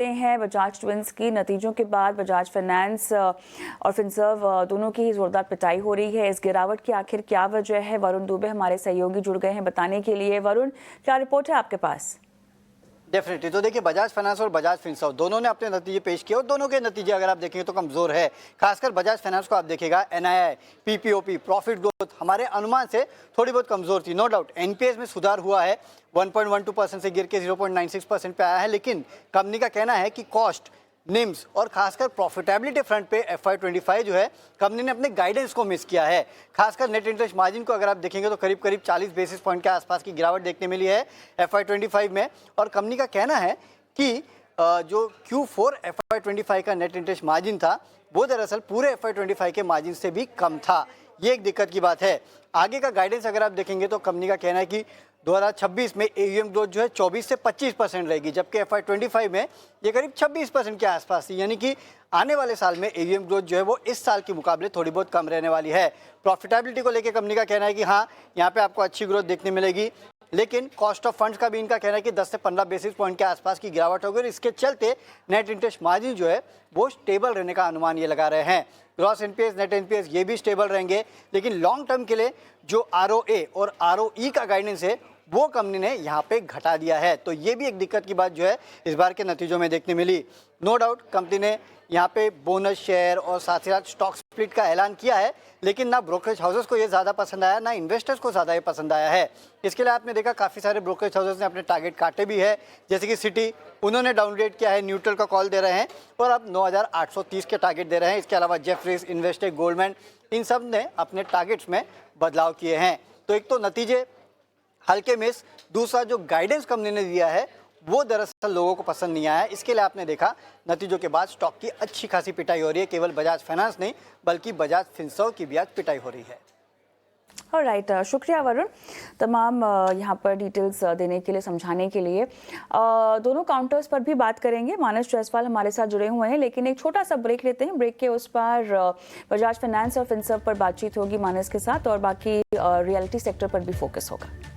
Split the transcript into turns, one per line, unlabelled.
हैं बजाज ट्विंस की नतीजों के बाद बजाज फाइनेंस और फिनसर्व दोनों की ही जोरदार पिटाई हो रही है। इस गिरावट की आखिर क्या वजह है? वरुण दुबे हमारे सहयोगी जुड़ गए हैं बताने के लिए। वरुण, क्या रिपोर्ट है आपके पास?
डेफिनेटली। तो देखिए, बजाज फाइनेंस और बजाज फिनसर्व दोनों ने अपने नतीजे पेश किए और दोनों के नतीजे अगर आप देखेंगे तो कमजोर है। खासकर बजाज फाइनेंस को आप देखिएगा, एनआईआई, पीपीओपी, प्रॉफिट ग्रोथ हमारे अनुमान से थोड़ी बहुत कमजोर थी। नो डाउट एनपीएस में सुधार हुआ है, 1.12% से गिर के 0.96% पे आया है, लेकिन कंपनी का कहना है कि कॉस्ट, निम्स और खासकर प्रॉफिटेबिलिटी फ्रंट पे FY25 जो है कंपनी ने अपने गाइडेंस को मिस किया है। खासकर नेट इंटरेस्ट मार्जिन को अगर आप देखेंगे तो करीब करीब 40 बेसिस पॉइंट के आसपास की गिरावट देखने मिली है FY25 में। और कंपनी का कहना है कि जो Q4 FY25 का नेट इंटरेस्ट मार्जिन था वो दरअसल पूरे FY25 के मार्जिन से भी कम था। ये एक दिक्कत की बात है। आगे का गाइडेंस अगर आप देखेंगे तो कंपनी का कहना है कि 2026 में AUM ग्रोथ जो है 24 से 25% रहेगी, जबकि FY25 में ये करीब 26% के आसपास थी। यानी कि आने वाले साल में AUM ग्रोथ जो है वो इस साल के मुकाबले थोड़ी बहुत कम रहने वाली है। प्रॉफिटेबिलिटी को लेकर कंपनी का कहना है कि हाँ, यहाँ पे आपको अच्छी ग्रोथ देखने मिलेगी, लेकिन कॉस्ट ऑफ फंड्स का भी इनका कहना है कि 10 से 15 बेसिस पॉइंट के आसपास की गिरावट होगी और इसके चलते नेट इंटरेस्ट मार्जिन जो है वो स्टेबल रहने का अनुमान ये लगा रहे हैं। ग्रॉस एनपीएस, नेट एनपीएस ये भी स्टेबल रहेंगे, लेकिन लॉन्ग टर्म के लिए जो ROA और ROE का गाइडेंस है वो कंपनी ने यहाँ पे घटा दिया है। तो ये भी एक दिक्कत की बात जो है इस बार के नतीजों में देखने मिली। नो डाउट कंपनी ने यहाँ पे बोनस शेयर और साथ ही साथ स्टॉक स्प्लिट का ऐलान किया है, लेकिन ना ब्रोकरेज हाउसेस को ये ज़्यादा पसंद आया, ना इन्वेस्टर्स को ज़्यादा ये पसंद आया है। इसके लिए आपने देखा काफ़ी सारे ब्रोकरेज हाउसेस ने अपने टारगेट काटे भी है, जैसे कि सिटी, उन्होंने डाउनग्रेड किया है, न्यूट्रल का कॉल दे रहे हैं और अब 9,830 के टारगेट दे रहे हैं। इसके अलावा जेफरीज, इन्वेस्टेक, गोल्डमैन, इन सब ने अपने टारगेट्स में बदलाव किए हैं। तो एक तो नतीजे हल्के मिस, दूसरा जो गाइडेंस कंपनी ने दिया है वो दरअसल लोगों को पसंद नहीं आया। इसके लिए आपने देखा नतीजों के बाद स्टॉक की अच्छी खासी पिटाई हो रही है। केवल बजाज फाइनेंस नहीं बल्कि बजाज फिनसर्व की भी आज पिटाई हो रही है।
ऑलराइट, शुक्रिया वरुण तमाम यहाँ पर डिटेल्स देने के लिए, समझाने के लिए। दोनों काउंटर्स पर भी बात करेंगे। मानस जायसवाल हमारे साथ जुड़े हुए हैं, लेकिन एक छोटा सा ब्रेक लेते हैं। ब्रेक के उस पर बजाज फाइनेंस और फिनसर्व पर बातचीत होगी मानस के साथ और बाकी रियलिटी सेक्टर पर भी फोकस होगा।